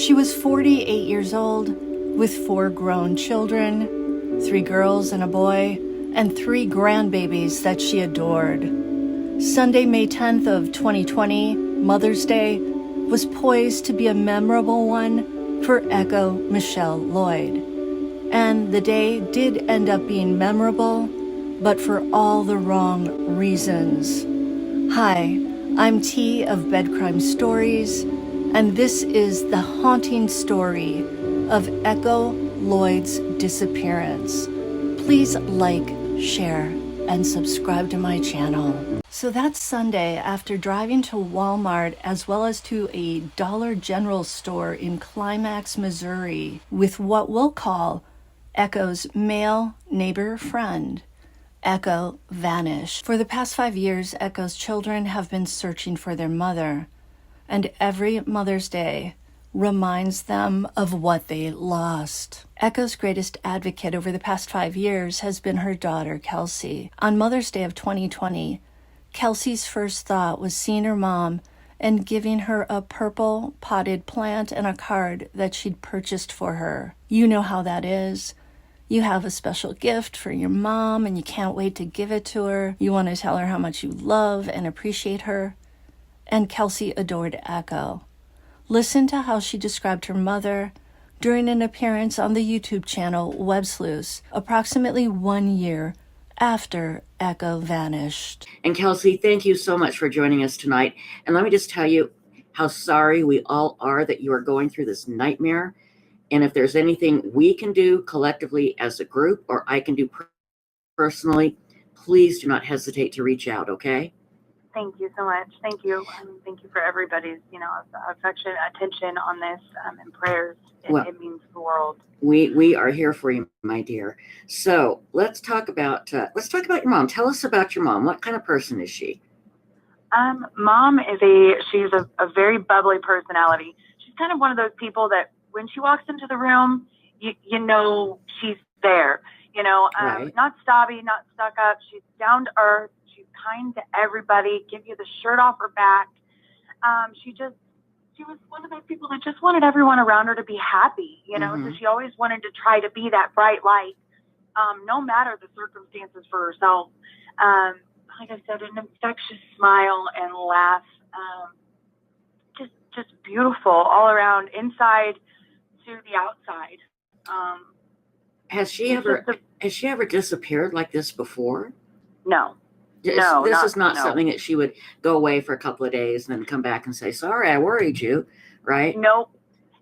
She was 48 years old with 4 grown children, 3 girls and a boy, and 3 grandbabies that she adored. Sunday, May 10th of 2020, Mother's Day, was poised to be a memorable one for Echo Michelle Lloyd. And the day did end up being memorable, but for all the wrong reasons. Hi, I'm T of Bed Crime Stories, and this is the haunting story of Echo Lloyd's disappearance. Please like, share, and subscribe to my channel. So that Sunday, after driving to Walmart as well as to a Dollar General store in Climax, Missouri, with what we'll call Echo's male neighbor friend, Ekko vanished. For the past 5 years, Ekko's children have been searching for their mother, and every Mother's Day reminds them of what they lost. Ekko's greatest advocate over the past 5 years has been her daughter, Kelsey. On Mother's Day of 2020, Kelsey's first thought was seeing her mom and giving her a purple potted plant and a card that she'd purchased for her. You know how that is. You have a special gift for your mom and you can't wait to give it to her. You want to tell her how much you love and appreciate her. And Kelsey adored Ekko. Listen to how she described her mother during an appearance on the YouTube channel Web Sleuths, approximately 1 year after Ekko vanished. And Kelsey, thank you so much for joining us tonight. And let me just tell you how sorry we all are that you are going through this nightmare. And if there's anything we can do collectively as a group, or I can do personally, please do not hesitate to reach out, okay? Thank you so much. Thank you. Thank you for everybody's, affection, attention on this, and prayers. It means the world. We are here for you, my dear. So let's talk about your mom. Tell us about your mom. What kind of person is she? Mom is she's a very bubbly personality. She's kind of one of those people that when she walks into the room, you know she's there. Right. Not snobby, not stuck up. She's down to earth. She's kind to everybody. Give you the shirt off her back. She was one of those people that just wanted everyone around her to be happy, Mm-hmm. So she always wanted to try to be that bright light, no matter the circumstances for herself. Like I said, an infectious smile and laugh, just beautiful all around, inside to the outside. Has she ever disappeared like this before? No. This is not something that she would go away for a couple of days and then come back and say, sorry, I worried you, right? No.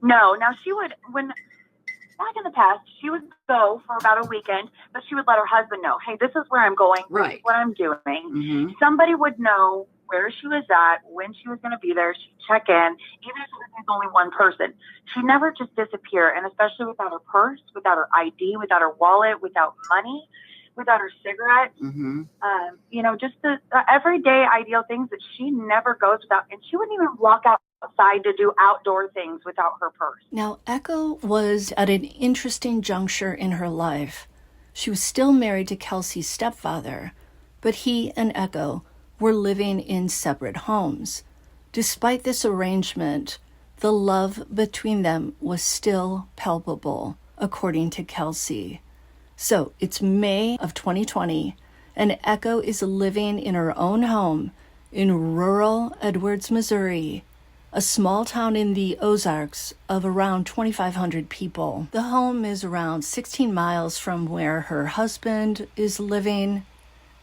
Now she would, back in the past, she would go for about a weekend, but she would let her husband know, hey, this is where I'm going, right. This is what I'm doing. Mm-hmm. Somebody would know where she was at, when she was going to be there. She'd check in, even if it was only one person. She'd never just disappear, and especially without her purse, without her ID, without her wallet, without money, without her cigarettes, mm-hmm. Just the everyday ideal things that she never goes without. And she wouldn't even walk outside to do outdoor things without her purse. Now, Ekko was at an interesting juncture in her life. She was still married to Kelsey's stepfather, but he and Ekko were living in separate homes. Despite this arrangement, the love between them was still palpable, according to Kelsey. So it's May of 2020, and Ekko is living in her own home in rural Edwards, Missouri, a small town in the Ozarks of around 2,500 people. The home is around 16 miles from where her husband is living,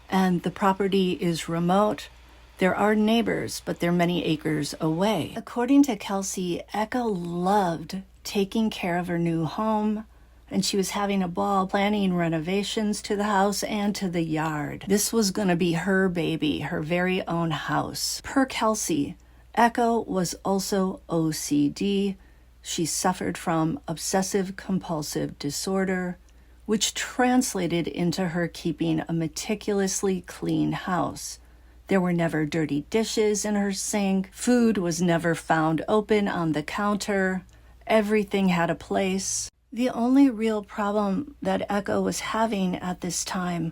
and the property is remote. There are neighbors, but they're many acres away. According to Kelsey, Ekko loved taking care of her new home, and she was having a ball planning renovations to the house and to the yard. This was going to be her baby, her very own house. Per Kelsey, Ekko was also OCD. She suffered from obsessive-compulsive disorder, which translated into her keeping a meticulously clean house. There were never dirty dishes in her sink. Food was never found open on the counter. Everything had a place. The only real problem that Ekko was having at this time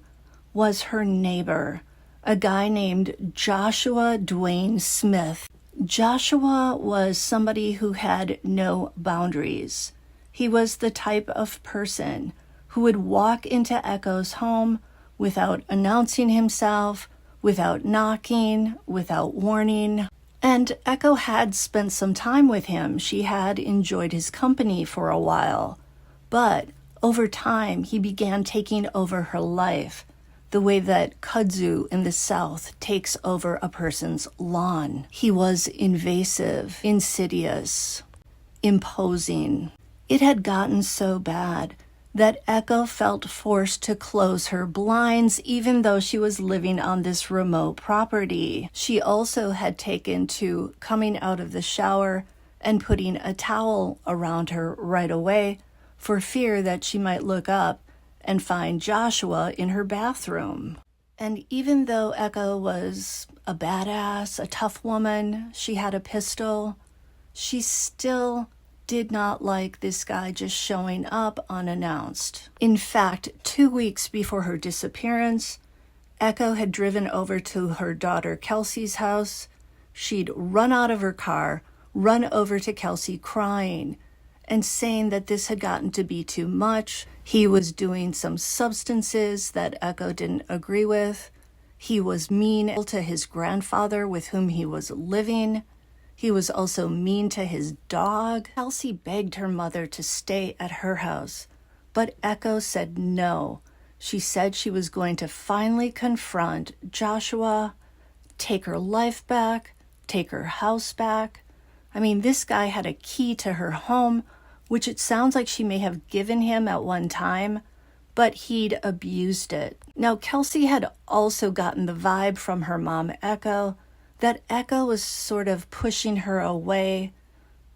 was her neighbor, a guy named Joshua Dwayne Smith. Joshua was somebody who had no boundaries. He was the type of person who would walk into Ekko's home without announcing himself, without knocking, without warning. And Ekko had spent some time with him. She had enjoyed his company for a while. But over time, he began taking over her life, the way that kudzu in the South takes over a person's lawn. He was invasive, insidious, imposing. It had gotten so bad that Ekko felt forced to close her blinds even though she was living on this remote property. She also had taken to coming out of the shower and putting a towel around her right away for fear that she might look up and find Joshua in her bathroom. And even though Ekko was a badass, a tough woman, she had a pistol, she still did not like this guy just showing up unannounced. In fact, 2 weeks before her disappearance, Ekko had driven over to her daughter Kelsey's house. She'd run out of her car, run over to Kelsey crying and saying that this had gotten to be too much. He was doing some substances that Ekko didn't agree with. He was mean to his grandfather with whom he was living. He was also mean to his dog. Kelsey begged her mother to stay at her house, but Ekko said no. She said she was going to finally confront Joshua, take her life back, take her house back. I mean, this guy had a key to her home, which it sounds like she may have given him at one time, but he'd abused it. Now, Kelsey had also gotten the vibe from her mom, Ekko, that Ekko was sort of pushing her away,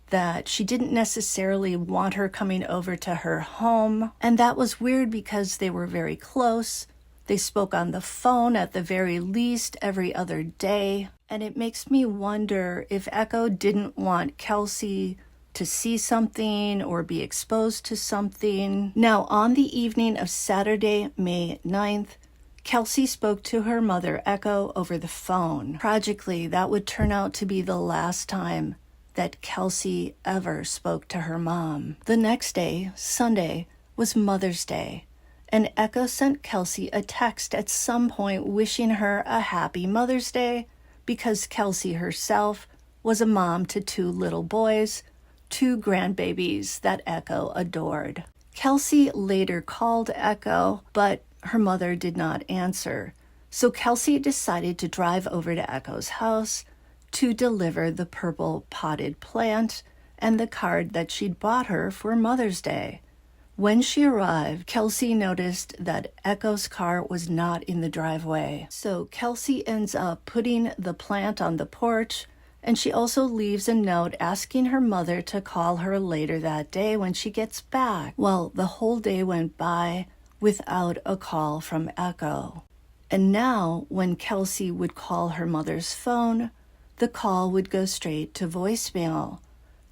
that she didn't necessarily want her coming over to her home. And that was weird because they were very close. They spoke on the phone at the very least every other day. And it makes me wonder if Ekko didn't want Kelsey to see something or be exposed to something. Now, on the evening of Saturday, May 9th, Kelsey spoke to her mother, Ekko, over the phone. Tragically, that would turn out to be the last time that Kelsey ever spoke to her mom. The next day, Sunday, was Mother's Day, and Ekko sent Kelsey a text at some point wishing her a happy Mother's Day because Kelsey herself was a mom to 2 little boys, 2 grandbabies that Ekko adored. Kelsey later called Ekko, but her mother did not answer. So Kelsey decided to drive over to Ekko's house to deliver the purple potted plant and the card that she'd bought her for Mother's Day. When she arrived, Kelsey noticed that Ekko's car was not in the driveway. So Kelsey ends up putting the plant on the porch, and she also leaves a note asking her mother to call her later that day when she gets back. Well, the whole day went by without a call from Ekko. And now, when Kelsey would call her mother's phone, the call would go straight to voicemail.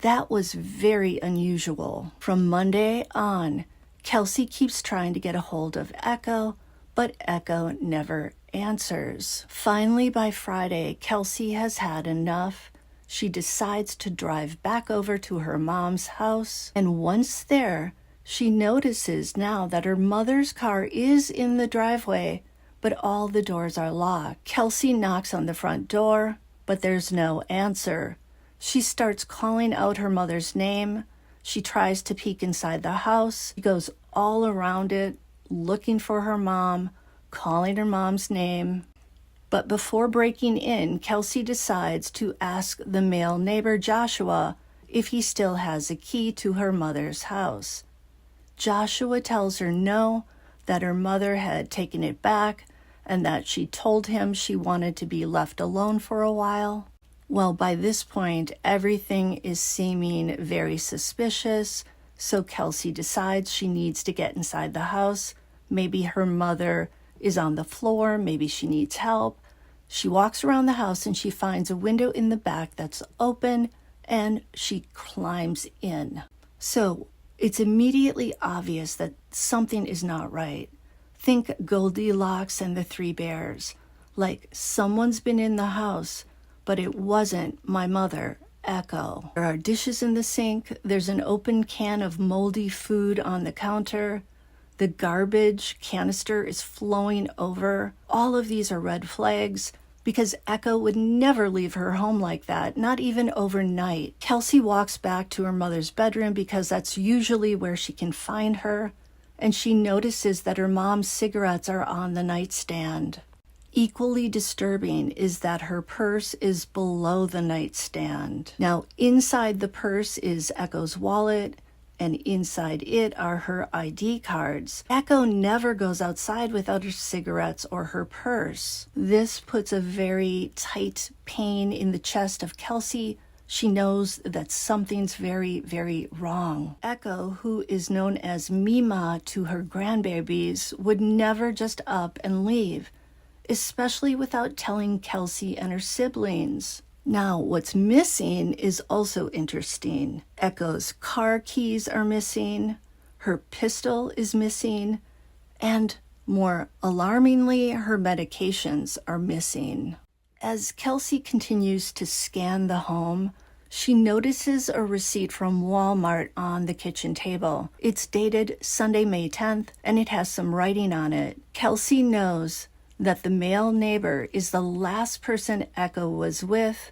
That was very unusual. From Monday on, Kelsey keeps trying to get a hold of Ekko, but Ekko never answers. Finally, by Friday, Kelsey has had enough. She decides to drive back over to her mom's house, and once there, she notices now that her mother's car is in the driveway, but all the doors are locked. Kelsey knocks on the front door, but there's no answer. She starts calling out her mother's name. She tries to peek inside the house. She goes all around it, looking for her mom, calling her mom's name. But before breaking in, Kelsey decides to ask the male neighbor, Joshua, if he still has a key to her mother's house. Joshua tells her no, that her mother had taken it back, and that she told him she wanted to be left alone for a while. Well, by this point, everything is seeming very suspicious, so Kelsey decides she needs to get inside the house. Maybe her mother is on the floor, maybe she needs help. She walks around the house and she finds a window in the back that's open, and she climbs in. So it's immediately obvious that something is not right. Think Goldilocks and the 3 bears. Like, someone's been in the house, but it wasn't my mother, Ekko. There are dishes in the sink. There's an open can of moldy food on the counter. The garbage canister is flowing over. All of these are red flags because Ekko would never leave her home like that, not even overnight. Kelsey walks back to her mother's bedroom because that's usually where she can find her, and she notices that her mom's cigarettes are on the nightstand. Equally disturbing is that her purse is below the nightstand. Now, inside the purse is Ekko's wallet, and inside it are her ID cards. Ekko never goes outside without her cigarettes or her purse. This puts a very tight pain in the chest of Kelsey. She knows that something's very, very wrong. Ekko, who is known as Mima to her grandbabies, would never just up and leave, especially without telling Kelsey and her siblings. Now, what's missing is also interesting. Ekko's car keys are missing, her pistol is missing, and more alarmingly, her medications are missing. As Kelsey continues to scan the home, she notices a receipt from Walmart on the kitchen table. It's dated Sunday, May 10th, and it has some writing on it. Kelsey knows that the male neighbor is the last person Ekko was with,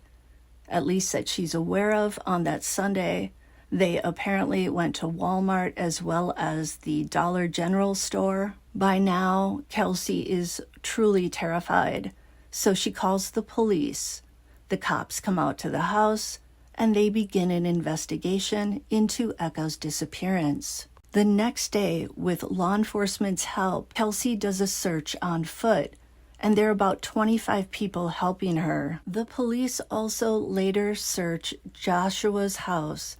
at least that she's aware of, on that Sunday. They apparently went to Walmart as well as the Dollar General store. By now, Kelsey is truly terrified, so she calls the police. The cops come out to the house, and they begin an investigation into Ekko's disappearance. The next day, with law enforcement's help, Kelsey does a search on foot, and there are about 25 people helping her. The police also later search Joshua's house,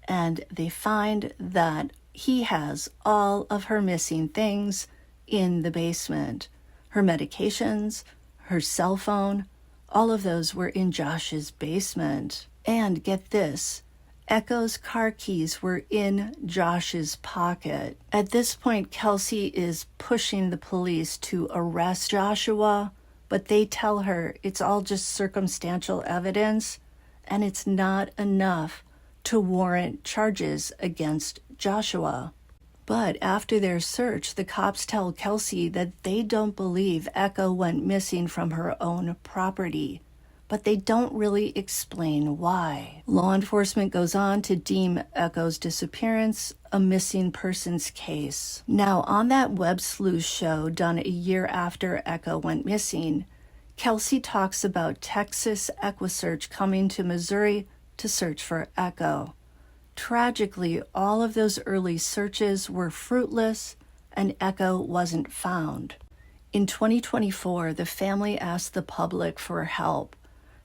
and they find that he has all of her missing things in the basement. Her medications, her cell phone, all of those were in Josh's basement. And get this, Ekko's car keys were in Josh's pocket. At this point, Kelsey is pushing the police to arrest Joshua, but they tell her it's all just circumstantial evidence, and it's not enough to warrant charges against Joshua. But after their search, the cops tell Kelsey that they don't believe Ekko went missing from her own property, but they don't really explain why. Law enforcement goes on to deem Ekko's disappearance a missing persons case. Now, on that web sleuth show done a year after Ekko went missing, Kelsey talks about Texas EquuSearch coming to Missouri to search for Ekko. Tragically, all of those early searches were fruitless, and Ekko wasn't found. In 2024, the family asked the public for help.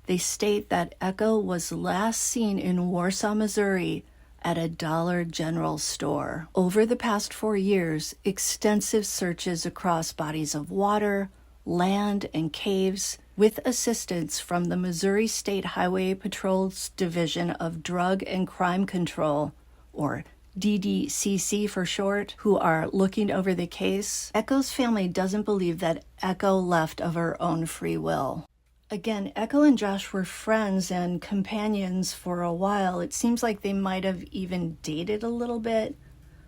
They state that Ekko was last seen in Warsaw, Missouri at a Dollar General store. Over the past 4 years, extensive searches across bodies of water, land, and caves, with assistance from the Missouri State Highway Patrol's Division of Drug and Crime Control, or DDCC for short, who are looking over the case. Ekko's family doesn't believe that Ekko left of her own free will. Again, Ekko and Josh were friends and companions for a while. It seems like they might have even dated a little bit,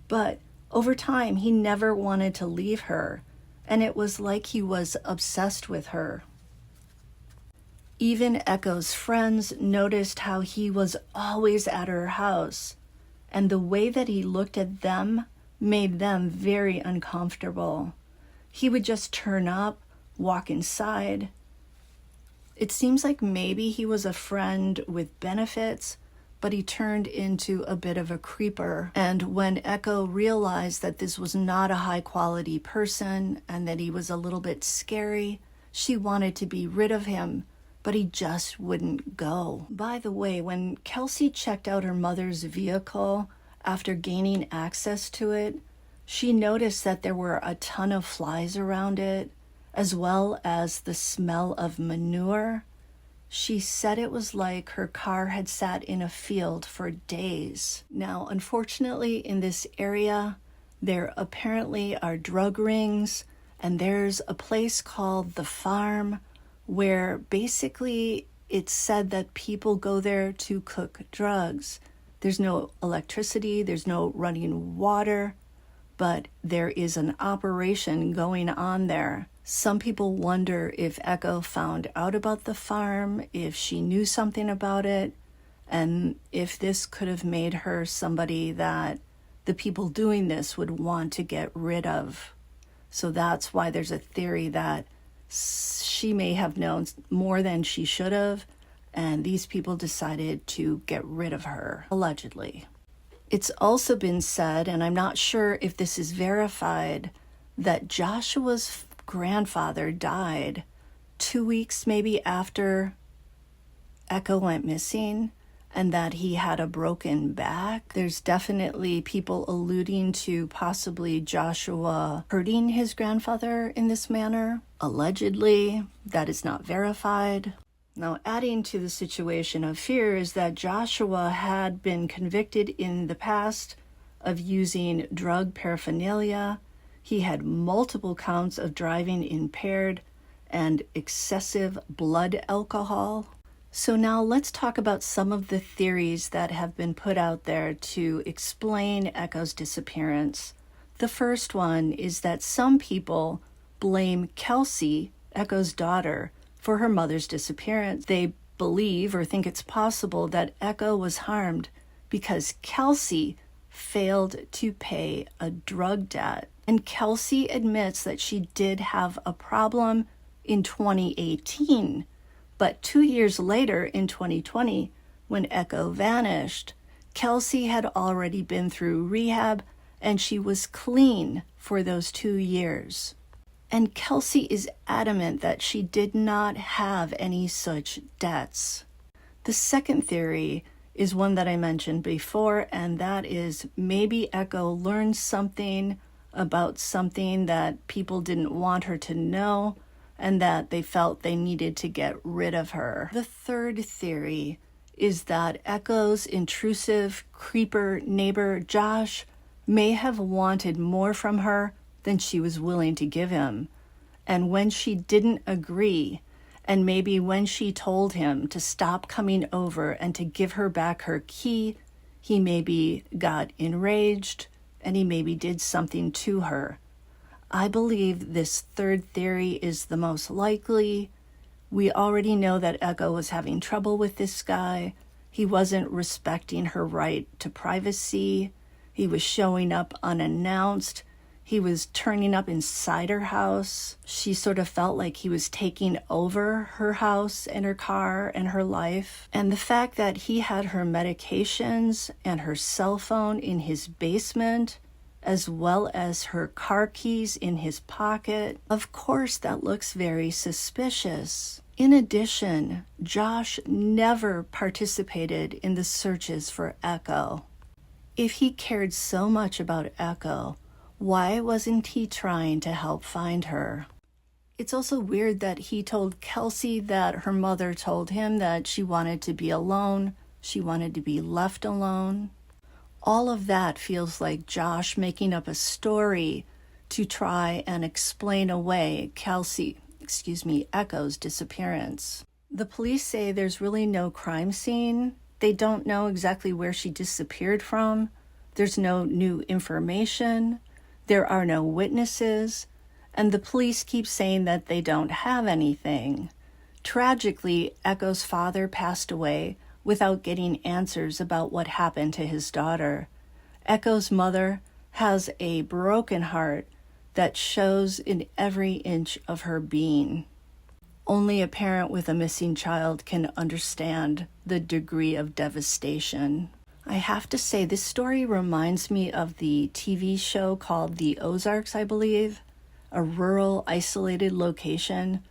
but over time, he never wanted to leave her, and it was like he was obsessed with her. Even Ekko's friends noticed how he was always at her house, and the way that he looked at them made them very uncomfortable. He would just turn up, walk inside. It seems like maybe he was a friend with benefits, but he turned into a bit of a creeper. And when Ekko realized that this was not a high-quality person and that he was a little bit scary, she wanted to be rid of him, but he just wouldn't go. By the way, when Kelsey checked out her mother's vehicle after gaining access to it, she noticed that there were a ton of flies around it, as well as the smell of manure. She said it was like her car had sat in a field for days. Now, unfortunately, in this area, there apparently are drug rings, and there's a place called The Farm where basically it's said that people go there to cook drugs. There's no electricity, there's no running water, but there is an operation going on there. Some people wonder if Ekko found out about the farm, if she knew something about it, and if this could have made her somebody that the people doing this would want to get rid of. So that's why there's a theory that she may have known more than she should have, and these people decided to get rid of her, allegedly. It's also been said, and I'm not sure if this is verified, that Joshua's grandfather died 2 weeks maybe after Ekko went missing, and that he had a broken back. There's definitely people alluding to possibly Joshua hurting his grandfather in this manner. Allegedly, that is not verified. Now, adding to the situation of fear is that Joshua had been convicted in the past of using drug paraphernalia. He had multiple counts of driving impaired and excessive blood alcohol. So now let's talk about some of the theories that have been put out there to explain Ekko's disappearance. The first one is that some people blame Kelsey, Ekko's daughter, for her mother's disappearance. They believe or think it's possible that Ekko was harmed because Kelsey failed to pay a drug debt. And Kelsey admits that she did have a problem in 2018. But 2 years later, in 2020, when Ekko vanished, Kelsey had already been through rehab and she was clean for those 2 years. And Kelsey is adamant that she did not have any such debts. The second theory is one that I mentioned before, and that is maybe Ekko learned something about something that people didn't want her to know, and that they felt they needed to get rid of her. The third theory is that Ekko's intrusive creeper neighbor Josh may have wanted more from her than she was willing to give him. And when she didn't agree, and maybe when she told him to stop coming over and to give her back her key, he maybe got enraged and he maybe did something to her. I believe this third theory is the most likely. We already know that Ekko was having trouble with this guy. He wasn't respecting her right to privacy. He was showing up unannounced. He was turning up inside her house. She sort of felt like he was taking over her house and her car and her life. And the fact that he had her medications and her cell phone in his basement, as well as her car keys in his pocket, of course that looks very suspicious. In addition, Josh never participated in the searches for Ekko. If he cared so much about Ekko, why wasn't he trying to help find her? It's also weird that he told Kelsey that her mother told him that she wanted to be alone, she wanted to be left alone. All of that feels like Josh making up a story to try and explain away Ekko's disappearance. The police say there's really no crime scene. They don't know exactly where she disappeared from. There's no new information. There are no witnesses. And the police keep saying that they don't have anything. Tragically, Ekko's father passed away without getting answers about what happened to his daughter. Ekko's mother has a broken heart that shows in every inch of her being. Only a parent with a missing child can understand the degree of devastation. I have to say, this story reminds me of the TV show called The Ozarks, I believe, a rural, isolated location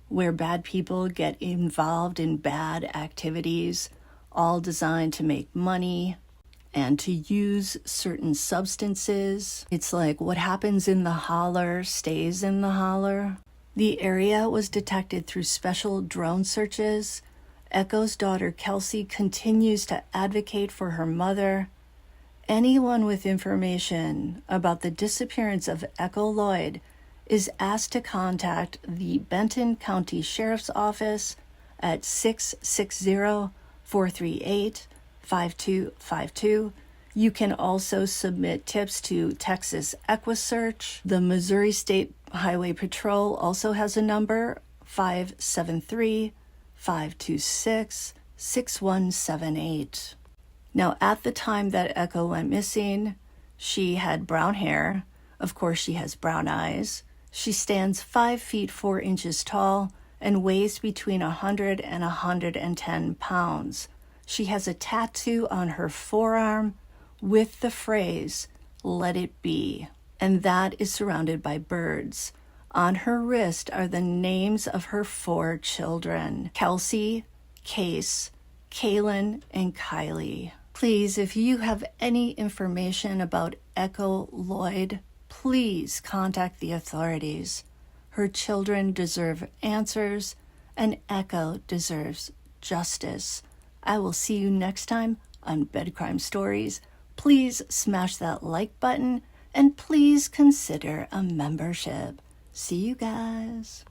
where bad people get involved in bad activities, all designed to make money and to use certain substances. It's like what happens in the holler stays in the holler. The area was detected through special drone searches. Ekko's daughter Kelsey continues to advocate for her mother. Anyone with information about the disappearance of Echo Lloyd is asked to contact the Benton County Sheriff's Office at 660-438-5252. You can also submit tips to Texas EquiSearch. The Missouri State Highway Patrol also has a number, 573-526-6178. Now, at the time that Ekko went missing, she had brown hair. Of course, she has brown eyes. She stands 5 feet 4 inches tall and weighs between 100 and 110 pounds. She has a tattoo on her forearm with the phrase, "Let it be," and that is surrounded by birds. On her wrist are the names of her 4 children, Kelsey, Case, Kaylin, and Kylie. Please, if you have any information about Echo Lloyd, please contact the authorities. Her children deserve answers, and Ekko deserves justice. I will see you next time on Bed Crime Stories. Please smash that like button, and please consider a membership. See you guys.